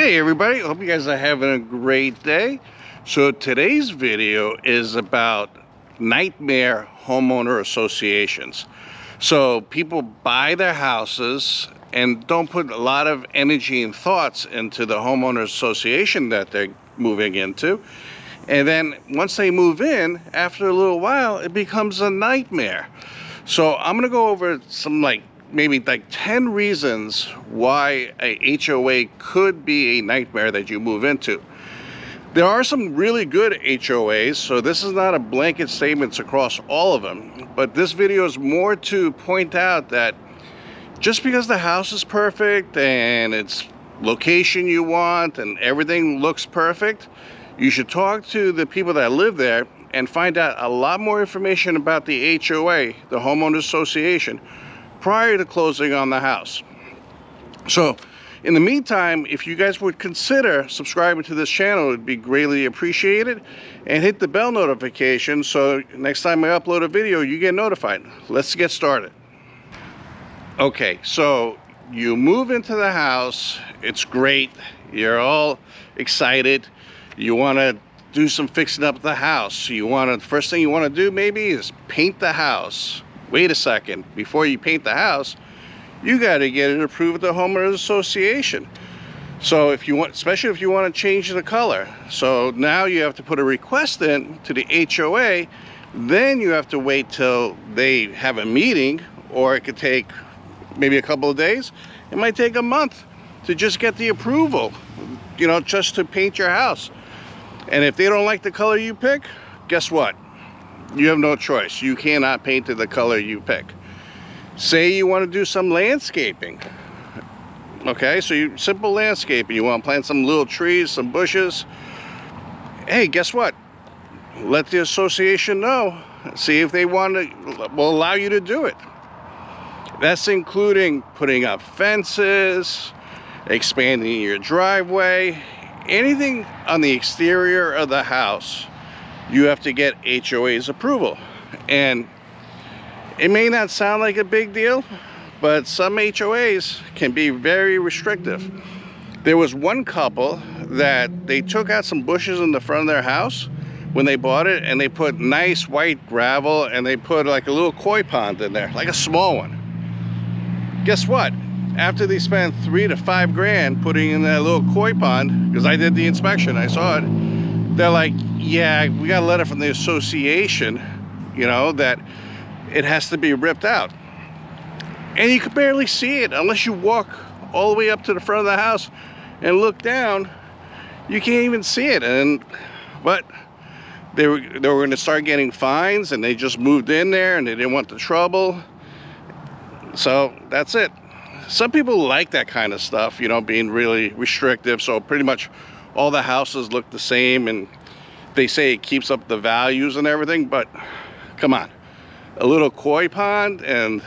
Hey everybody, hope you guys are having a great day. So today's video is about nightmare homeowner associations. So people buy their houses and don't put a lot of energy and thoughts into the homeowner association that they're moving into. And then once they move in, after a little while, it becomes a nightmare. So I'm gonna go over some maybe 10 reasons why a HOA could be a nightmare that you move into. There are some really good HOAs, so this is not a blanket statement across all of them, but this video is more to point out that just because the house is perfect and it's location you want and everything looks perfect, you should talk to the people that live there and find out a lot more information about the HOA, the homeowners association, prior to closing on the house. So in the meantime, if you guys would consider subscribing to this channel, it would be greatly appreciated, and hit the bell notification so next time I upload a video you get notified. Let's get started. Okay, so you move into the house, it's great, you're all excited, you want to do some fixing up the house. The first thing you want to do maybe is paint the house. Wait a second, before you paint the house, you got to get it approved with the homeowners association. So if you want, especially if you want to change the color, so now you have to put a request in to the HOA. Then you have to wait till they have a meeting, or it could take maybe a couple of days. It might take a month to just get the approval, just to paint your house. And if they don't like the color you pick, guess what? You have no choice. You cannot paint it the color you pick. Say you want to do some landscaping. Okay, so simple landscaping. You want to plant some little trees, some bushes. Hey, guess what? Let the association know. See if they will allow you to do it. That's including putting up fences, expanding your driveway, anything on the exterior of the house. You have to get HOA's approval. And it may not sound like a big deal, but some HOAs can be very restrictive. There was one couple that they took out some bushes in the front of their house when they bought it, and they put nice white gravel, and they put like a little koi pond in there, like a small one. Guess what? After they spent $3 to $5 grand putting in that little koi pond, because I did the inspection, I saw it, they're like, yeah, we got a letter from the association, that it has to be ripped out. And you could barely see it unless you walk all the way up to the front of the house and look down. You can't even see it. But they were going to start getting fines, and they just moved in there and they didn't want the trouble. So that's it. Some people like that kind of stuff, being really restrictive. So pretty much all the houses look the same, and they say it keeps up the values and everything, but come on. A little koi pond, and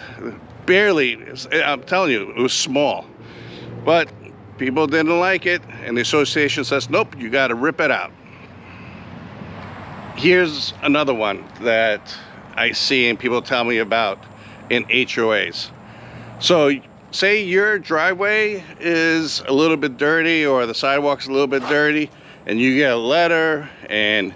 barely, I'm telling you, it was small. But people didn't like it, and the association says, nope, you got to rip it out. Here's another one that I see and people tell me about in HOAs. So say your driveway is a little bit dirty, or the sidewalk's a little bit dirty, and you get a letter, and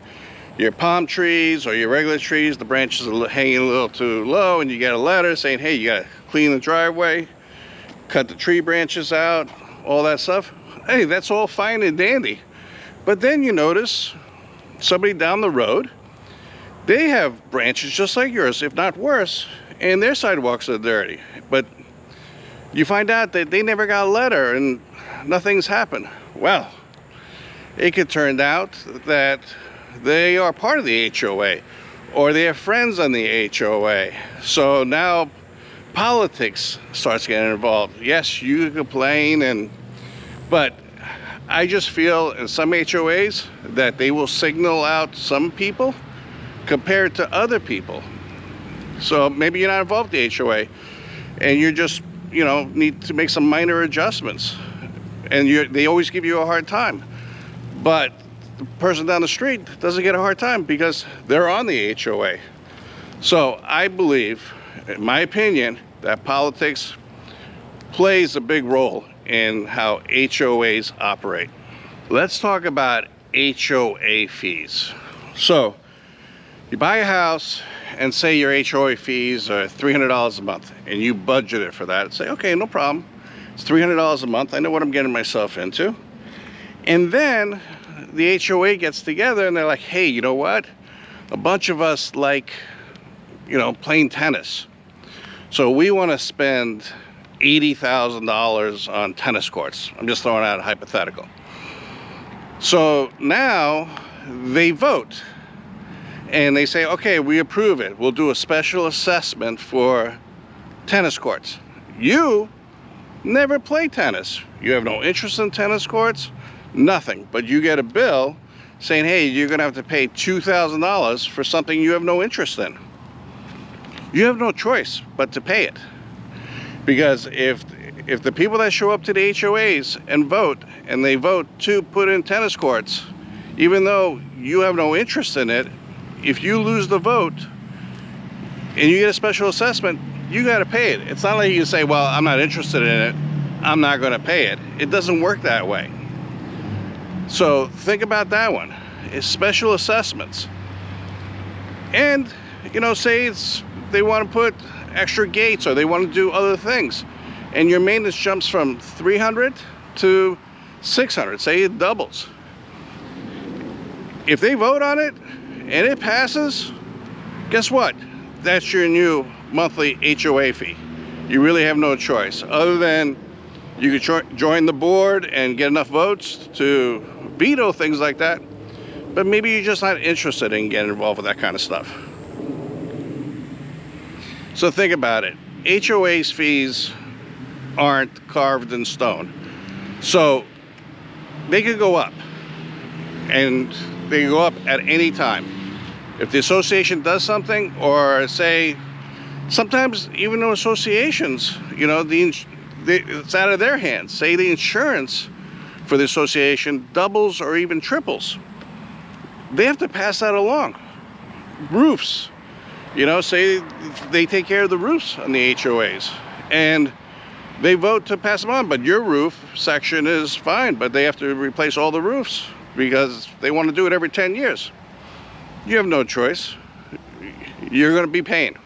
your palm trees or your regular trees, the branches are hanging a little too low, and you get a letter saying, hey, you gotta clean the driveway, cut the tree branches out, all that stuff. Hey, that's all fine and dandy. But then you notice somebody down the road, they have branches just like yours, if not worse, and their sidewalks are dirty. But you find out that they never got a letter and nothing's happened. Well, it could turn out that they are part of the HOA, or they have friends on the HOA. So now politics starts getting involved. Yes, you complain, but I just feel in some HOAs that they will signal out some people compared to other people. So maybe you're not involved in the HOA, and you're just, need to make some minor adjustments, and they always give you a hard time. But the person down the street doesn't get a hard time because they're on the HOA. So I believe, in my opinion, that politics plays a big role in how HOAs operate. Let's talk about HOA fees. So you buy a house and say your HOA fees are $300 a month and you budget it for that. Say, okay, no problem. It's $300 a month. I know what I'm getting myself into. And then the HOA gets together and they're like, hey, you know what? A bunch of us like, playing tennis. So we want to spend $80,000 on tennis courts. I'm just throwing out a hypothetical. So now they vote and they say, okay, we approve it. We'll do a special assessment for tennis courts. You never play tennis. You have no interest in tennis courts, nothing. But you get a bill saying, hey, you're going to have to pay $2,000 for something you have no interest in. You have no choice but to pay it. Because if the people that show up to the HOAs and they vote to put in tennis courts, even though you have no interest in it, if you lose the vote and you get a special assessment, you got to pay it. It's not like you say, well, I'm not interested in it, I'm not going to pay it. It doesn't work that way. So think about that one. It's special assessments. And, say they want to put extra gates or they want to do other things, and your maintenance jumps from $300 to $600. Say it doubles. If they vote on it and it passes, guess what? That's your new monthly HOA fee. You really have no choice other than you could join the board and get enough votes to veto things like that, but maybe you're just not interested in getting involved with that kind of stuff. So think about it. HOA's fees aren't carved in stone. So they could go up, and they can go up at any time. If the association does something, or say, sometimes even though associations, it's out of their hands. Say the insurance for the association doubles or even triples. They have to pass that along. Roofs. Say they take care of the roofs on the HOAs and they vote to pass them on, but your roof section is fine, but they have to replace all the roofs because they want to do it every 10 years. You have no choice. You're going to be paying.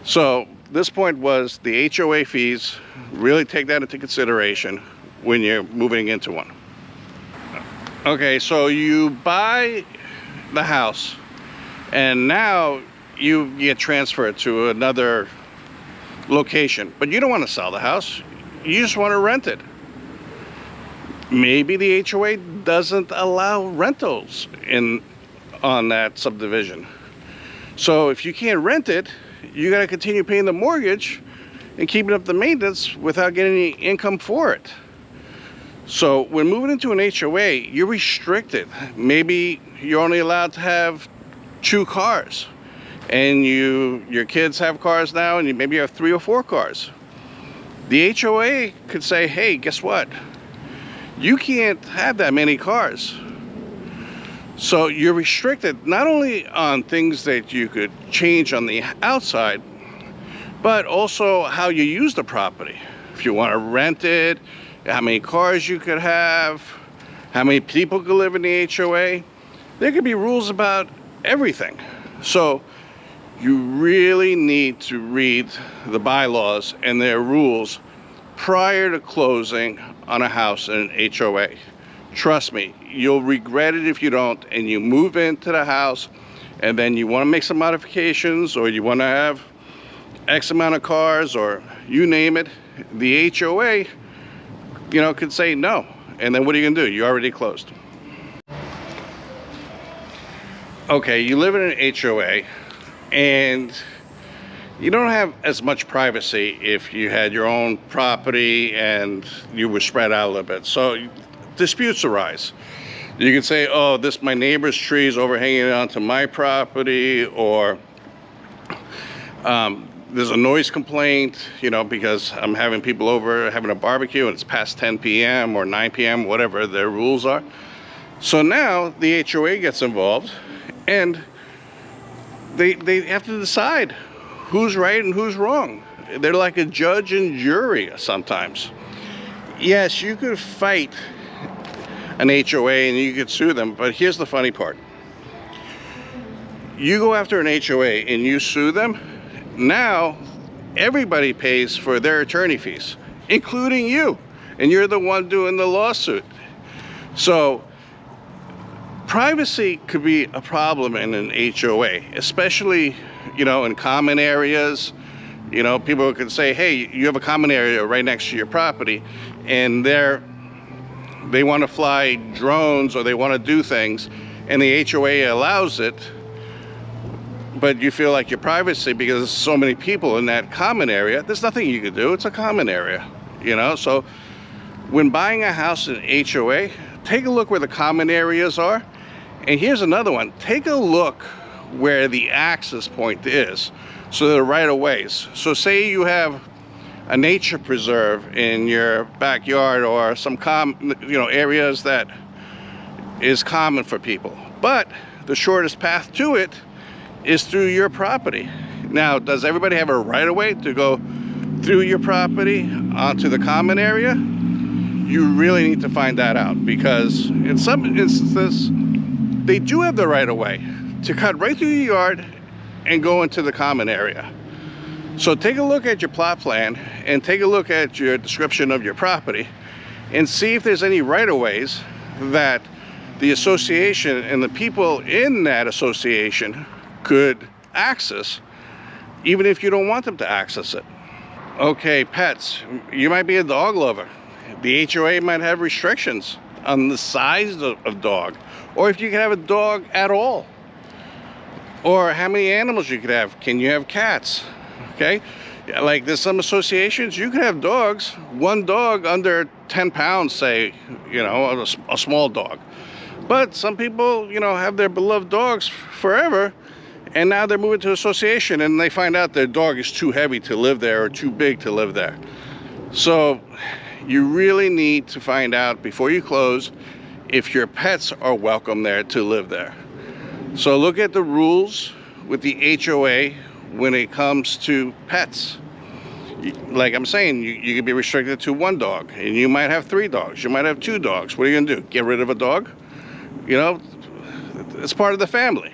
So this point was the HOA fees. Really take that into consideration when you're moving into one. Okay, so you buy the house and now you get transferred to another location, but you don't want to sell the house. You just want to rent it. Maybe the HOA doesn't allow rentals on that subdivision. So if you can't rent it, you got to continue paying the mortgage and keeping up the maintenance without getting any income for it. So when moving into an HOA, you're restricted. Maybe you're only allowed to have 2 cars. And your kids have cars now, and maybe you have 3 or 4 cars. The HOA could say, hey, guess what? You can't have that many cars. So you're restricted not only on things that you could change on the outside, but also how you use the property. If you want to rent it, how many cars you could have, how many people could live in the HOA. There could be rules about everything. So you really need to read the bylaws and their rules prior to closing on a house in an HOA. Trust me, you'll regret it if you don't, and you move into the house and then you want to make some modifications, or you want to have X amount of cars, or you name it. The HOA, could say no. And then what are you going to do? You already closed. Okay, you live in an HOA and you don't have as much privacy if you had your own property and you were spread out a little bit. So disputes arise. You can say, oh, my neighbor's tree is overhanging onto my property, or there's a noise complaint, because I'm having people over having a barbecue and it's past 10 p.m. or 9 p.m., whatever their rules are. So now the HOA gets involved and they have to decide who's right and who's wrong. They're like a judge and jury sometimes. Yes, you could fight an HOA and you could sue them, but here's the funny part. You go after an HOA and you sue them, now everybody pays for their attorney fees, including you, and you're the one doing the lawsuit. So privacy could be a problem in an HOA, especially, you know, in common areas. You know, people could say, hey, you have a common area right next to your property, and they want to fly drones or they want to do things, and the HOA allows it, but you feel like your privacy, because there's so many people in that common area, there's nothing you can do. It's a common area, you know. So when buying a house in HOA, take a look where the common areas are. And here's another one. Take a look where the access point is, so the right-of-ways. So say you have a nature preserve in your backyard, or some areas that is common for people, but the shortest path to it is through your property. Now, does everybody have a right-of-way to go through your property onto the common area? You really need to find that out, because in some instances they do have the right-of-way to cut right through your yard and go into the common area. So take a look at your plot plan and take a look at your description of your property and see if there's any right-of-ways that the association and the people in that association could access, even if you don't want them to access it. Okay, pets. You might be a dog lover. The HOA might have restrictions on the size of dog, or if you can have a dog at all, or how many animals you could have. Can you have cats? Okay, like there's some associations you can have dogs, one dog under 10 pounds, say, you know, a small dog. But some people, you know, have their beloved dogs forever, and now they're moving to association and they find out their dog is too heavy to live there or too big to live there. So you really need to find out before you close if your pets are welcome there to live there. So look at the rules with the HOA when it comes to pets. Like I'm saying, you can be restricted to one dog, and you might have 3 dogs, you might have 2 dogs. What are you gonna do? Get rid of a dog? You know, it's part of the family.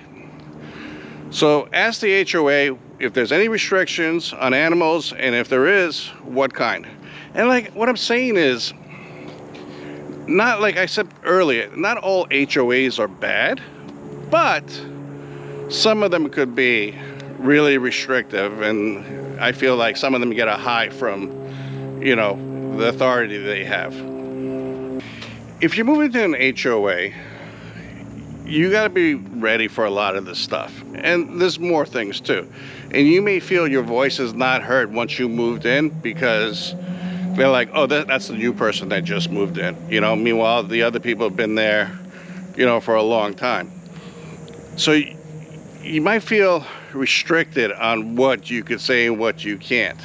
So ask the HOA if there's any restrictions on animals, and if there is, what kind. And like what I'm saying is, not like I said earlier, not all HOAs are bad, but some of them could be really restrictive, and I feel like some of them get a high from, you know, the authority they have. If you move into an HOA, you got to be ready for a lot of this stuff, and there's more things too. And you may feel your voice is not heard once you moved in, because they're like, oh, that's the new person that just moved in, you know. Meanwhile, the other people have been there, you know, for a long time. So you might feel restricted on what you could say and what you can't.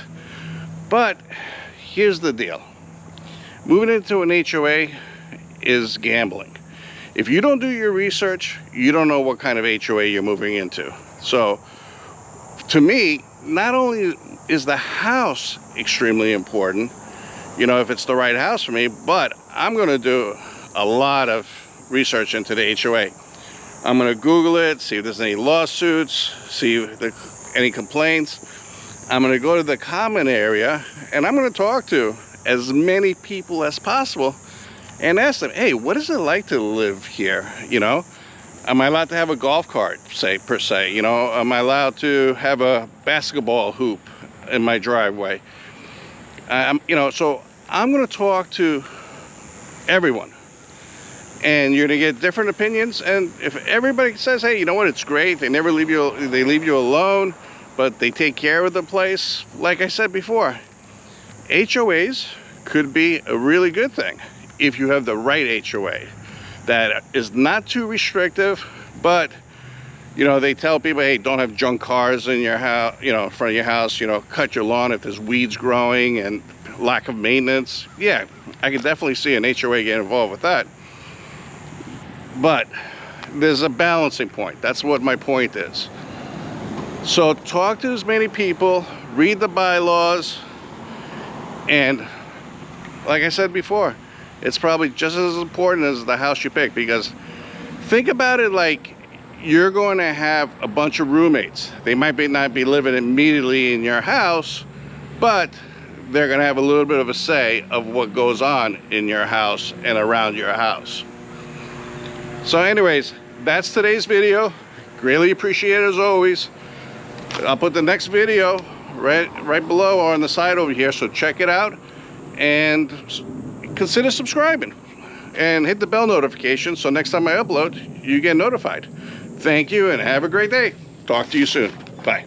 But here's the deal. Moving into an HOA is gambling. If you don't do your research, you don't know what kind of HOA you're moving into. So to me, not only is the house extremely important, you know, if it's the right house for me, but I'm going to do a lot of research into the HOA. I'm going to Google it, see if there's any lawsuits, see if any complaints. I'm going to go to the common area, and I'm going to talk to as many people as possible and ask them, hey, what is it like to live here? You know, am I allowed to have a golf cart, per se? You know, am I allowed to have a basketball hoop in my driveway? You know, so I'm going to talk to everyone, and you're going to get different opinions. And if everybody says, hey, you know what, it's great, they never leave you, they leave you alone, but they take care of the place, like I said before, HOAs could be a really good thing if you have the right HOA that is not too restrictive, but, you know, they tell people, hey, don't have junk cars in your house, you know, in front of your house, you know, cut your lawn if there's weeds growing and lack of maintenance. Yeah, I could definitely see an HOA get involved with that. But there's a balancing point. That's what my point is. So talk to as many people, read the bylaws, and like I said before, it's probably just as important as the house you pick, because think about it like you're going to have a bunch of roommates. They might not be living immediately in your house, but they're going to have a little bit of a say of what goes on in your house and around your house. So anyways, that's today's video. Greatly appreciate it as always. I'll put the next video right below or on the side over here, so check it out and consider subscribing and hit the bell notification so next time I upload you get notified. Thank you and have a great day. Talk to you soon. Bye.